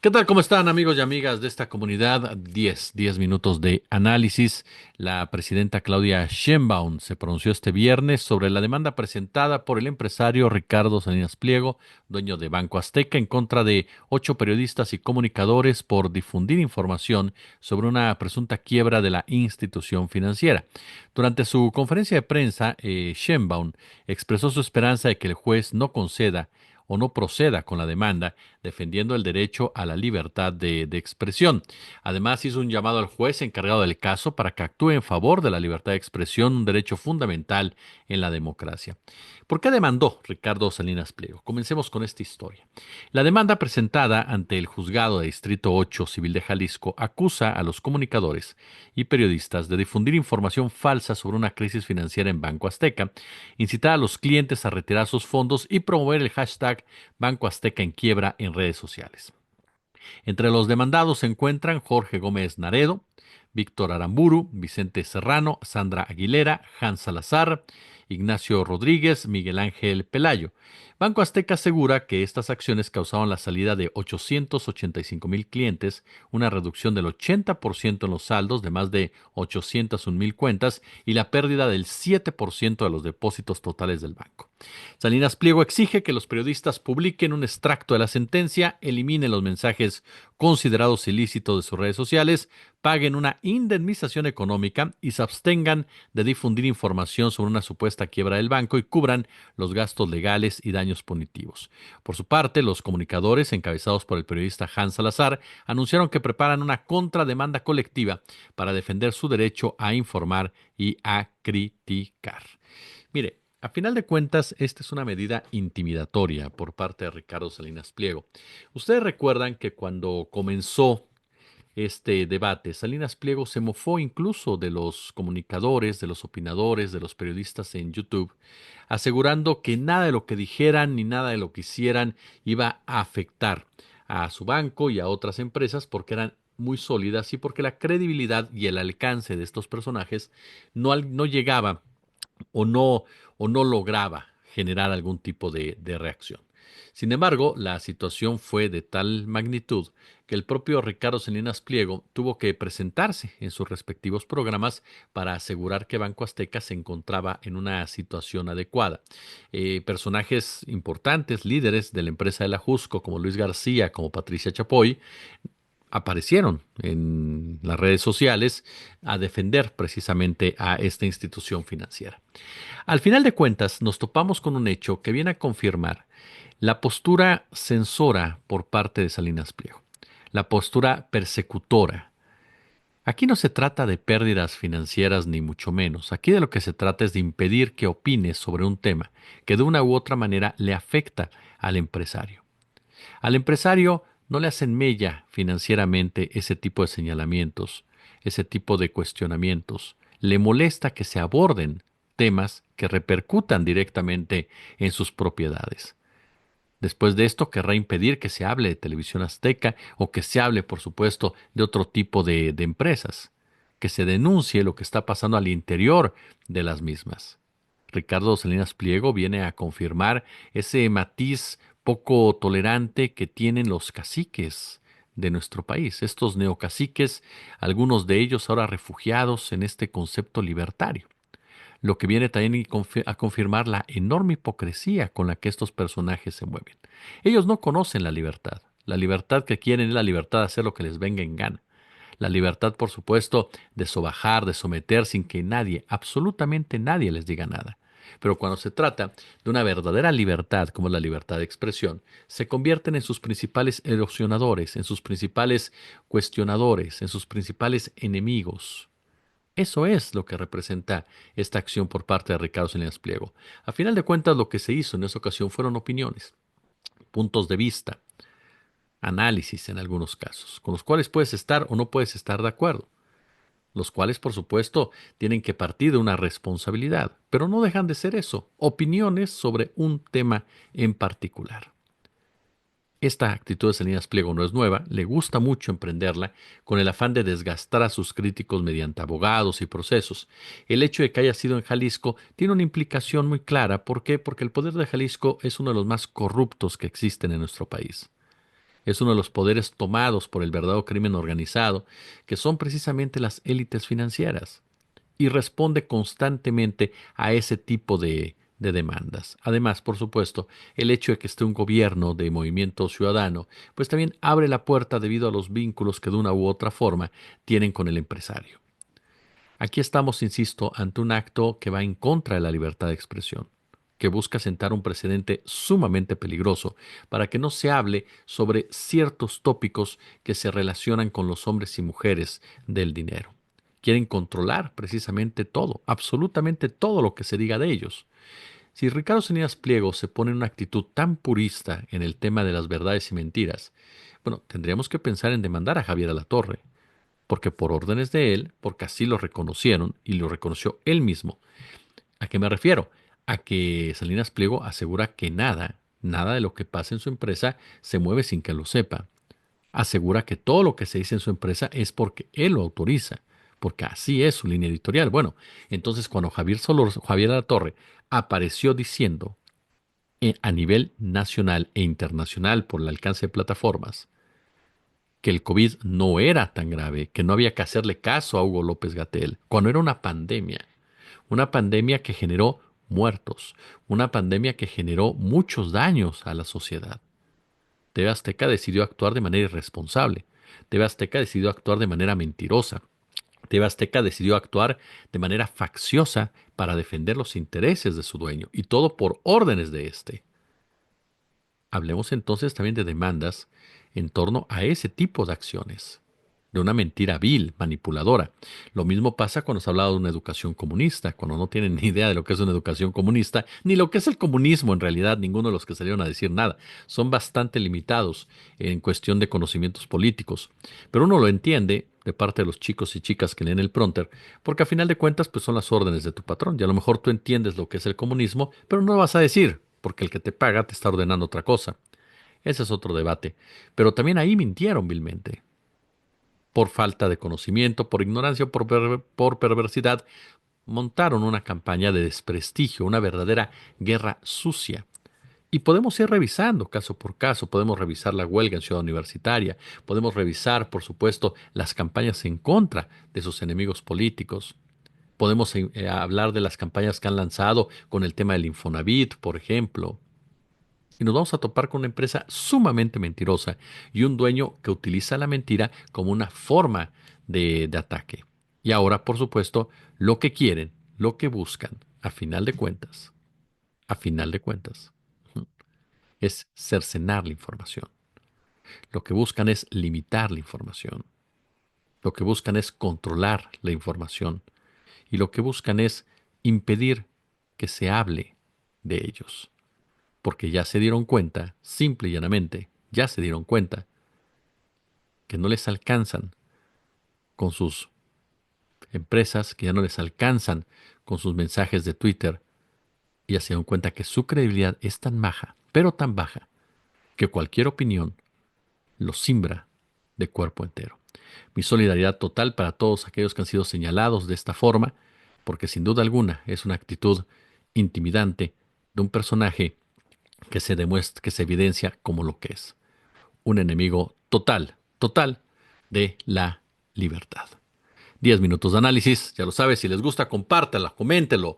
¿Qué tal? ¿Cómo están amigos y amigas de esta comunidad? Diez minutos de análisis. La presidenta Claudia Sheinbaum se pronunció este viernes sobre la demanda presentada por el empresario Ricardo Salinas Pliego, dueño de Banco Azteca, en contra de 8 periodistas y comunicadores por difundir información sobre una presunta quiebra de la institución financiera. Durante su conferencia de prensa, Sheinbaum expresó su esperanza de que el juez no conceda o no proceda con la demanda, defendiendo el derecho a la libertad de expresión. Además, hizo un llamado al juez encargado del caso para que actúe en favor de la libertad de expresión, un derecho fundamental en la democracia. ¿Por qué demandó Ricardo Salinas Pliego? Comencemos con esta historia. La demanda presentada ante el Juzgado de Distrito 8 Civil de Jalisco acusa a los comunicadores y periodistas de difundir información falsa sobre una crisis financiera en Banco Azteca, incitar a los clientes a retirar sus fondos y promover el hashtag Banco Azteca en quiebra en redes sociales. Entre los demandados se encuentran Jorge Gómez Naredo, Víctor Aramburu, Vicente Serrano, Sandra Aguilera, Hans Salazar, Ignacio Rodríguez, Miguel Ángel Pelayo. Banco Azteca asegura que estas acciones causaron la salida de 885,000 clientes, una reducción del 80% en los saldos de más de 801,000 cuentas y la pérdida del 7% de los depósitos totales del banco. Salinas Pliego exige que los periodistas publiquen un extracto de la sentencia, eliminen los mensajes considerados ilícitos de sus redes sociales, paguen una indemnización económica y se abstengan de difundir información sobre una supuesta quiebra del banco y cubran los gastos legales y daños punitivos. Por su parte, los comunicadores, encabezados por el periodista Hans Salazar, anunciaron que preparan una contrademanda colectiva para defender su derecho a informar y a criticar. Mire, a final de cuentas, esta es una medida intimidatoria por parte de Ricardo Salinas Pliego. Ustedes recuerdan que cuando comenzó este debate, Salinas Pliego se mofó incluso de los comunicadores, de los opinadores, de los periodistas en YouTube, asegurando que nada de lo que dijeran ni nada de lo que hicieran iba a afectar a su banco y a otras empresas porque eran muy sólidas y porque la credibilidad y el alcance de estos personajes no llegaba o no, o no lograba generar algún tipo de reacción. Sin embargo, la situación fue de tal magnitud que el propio Ricardo Salinas Pliego tuvo que presentarse en sus respectivos programas para asegurar que Banco Azteca se encontraba en una situación adecuada. Personajes importantes, líderes de la empresa de la Jusco, como Luis García, como Patricia Chapoy, aparecieron en las redes sociales a defender precisamente a esta institución financiera. Al final de cuentas, nos topamos con un hecho que viene a confirmar la postura censora por parte de Salinas Pliego, la postura persecutora. Aquí no se trata de pérdidas financieras ni mucho menos. Aquí de lo que se trata es de impedir que opine sobre un tema que de una u otra manera le afecta al empresario. Al empresario no le hacen mella financieramente ese tipo de señalamientos, ese tipo de cuestionamientos. Le molesta que se aborden temas que repercutan directamente en sus propiedades. Después de esto, querrá impedir que se hable de Televisión Azteca o que se hable, por supuesto, de otro tipo de empresas, que se denuncie lo que está pasando al interior de las mismas. Ricardo Salinas Pliego viene a confirmar ese matiz poco tolerante que tienen los caciques de nuestro país, estos neocaciques, algunos de ellos ahora refugiados en este concepto libertario, lo que viene también a confirmar la enorme hipocresía con la que estos personajes se mueven. Ellos no conocen la libertad que quieren es la libertad de hacer lo que les venga en gana. La libertad, por supuesto, de sobajar, de someter sin que nadie, absolutamente nadie les diga nada. Pero cuando se trata de una verdadera libertad, como es la libertad de expresión, se convierten en sus principales erosionadores, en sus principales cuestionadores, en sus principales enemigos. Eso es lo que representa esta acción por parte de Ricardo Salinas Pliego. A final de cuentas, lo que se hizo en esa ocasión fueron opiniones, puntos de vista, análisis en algunos casos, con los cuales puedes estar o no puedes estar de acuerdo, los cuales por supuesto tienen que partir de una responsabilidad, pero no dejan de ser eso, opiniones sobre un tema en particular. Esta actitud de Salinas Pliego no es nueva, le gusta mucho emprenderla con el afán de desgastar a sus críticos mediante abogados y procesos. El hecho de que haya sido en Jalisco tiene una implicación muy clara. ¿Por qué? Porque el poder de Jalisco es uno de los más corruptos que existen en nuestro país. Es uno de los poderes tomados por el verdadero crimen organizado, que son precisamente las élites financieras, y responde constantemente a ese tipo de demandas. Además, por supuesto, el hecho de que esté un gobierno de movimiento ciudadano, pues también abre la puerta debido a los vínculos que de una u otra forma tienen con el empresario. Aquí estamos, insisto, ante un acto que va en contra de la libertad de expresión, que busca sentar un precedente sumamente peligroso para que no se hable sobre ciertos tópicos que se relacionan con los hombres y mujeres del dinero. Quieren controlar precisamente todo, absolutamente todo lo que se diga de ellos. Si Ricardo Salinas Pliego se pone en una actitud tan purista en el tema de las verdades y mentiras, bueno, tendríamos que pensar en demandar a Javier Alatorre, porque por órdenes de él, porque así lo reconocieron y lo reconoció él mismo. ¿A qué me refiero? A que Salinas Pliego asegura que nada de lo que pasa en su empresa se mueve sin que lo sepa. Asegura que todo lo que se dice en su empresa es porque él lo autoriza, porque así es su línea editorial. Bueno, entonces cuando Javier Alatorre apareció diciendo a nivel nacional e internacional por el alcance de plataformas que el COVID no era tan grave, que no había que hacerle caso a Hugo López Gatell, cuando era una pandemia que generó muertos, una pandemia que generó muchos daños a la sociedad. TV Azteca decidió actuar de manera irresponsable. TV Azteca decidió actuar de manera mentirosa. TV Azteca decidió actuar de manera facciosa para defender los intereses de su dueño, y todo por órdenes de este. Hablemos entonces también de demandas en torno a ese tipo de acciones, de una mentira vil, manipuladora. Lo mismo pasa cuando se habla de una educación comunista, cuando no tienen ni idea de lo que es una educación comunista, ni lo que es el comunismo en realidad, ninguno de los que salieron a decir nada. Son bastante limitados en cuestión de conocimientos políticos. Pero uno lo entiende de parte de los chicos y chicas que leen el prompter, porque a final de cuentas pues son las órdenes de tu patrón. Y a lo mejor tú entiendes lo que es el comunismo, pero no lo vas a decir, porque el que te paga te está ordenando otra cosa. Ese es otro debate. Pero también ahí mintieron vilmente, por falta de conocimiento, por ignorancia o por perversidad, montaron una campaña de desprestigio, una verdadera guerra sucia. Y podemos ir revisando caso por caso, podemos revisar la huelga en Ciudad Universitaria, podemos revisar, por supuesto, las campañas en contra de sus enemigos políticos. Podemos hablar de las campañas que han lanzado con el tema del Infonavit, por ejemplo. Y nos vamos a topar con una empresa sumamente mentirosa y un dueño que utiliza la mentira como una forma de ataque. Y ahora, por supuesto, lo que quieren, lo que buscan, a final de cuentas, ujú, es cercenar la información. Lo que buscan es limitar la información. Lo que buscan es controlar la información. Y lo que buscan es impedir que se hable de ellos. Porque ya se dieron cuenta, simple y llanamente, ya se dieron cuenta que no les alcanzan con sus empresas, que ya no les alcanzan con sus mensajes de Twitter, y ya se dieron cuenta que su credibilidad es tan baja, pero tan baja, que cualquier opinión los simbra de cuerpo entero. Mi solidaridad total para todos aquellos que han sido señalados de esta forma, porque sin duda alguna es una actitud intimidante de un personaje que se demuestra, que se evidencia como lo que es, un enemigo total de la libertad. 10 minutos de análisis, ya lo sabes, si les gusta, compártela, coméntelo,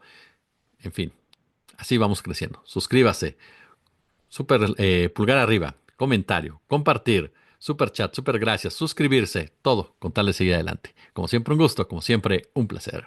en fin, así vamos creciendo. Suscríbase, super pulgar arriba, comentario, compartir, super chat, super gracias, suscribirse, todo con tal de seguir adelante. Como siempre un gusto, como siempre un placer.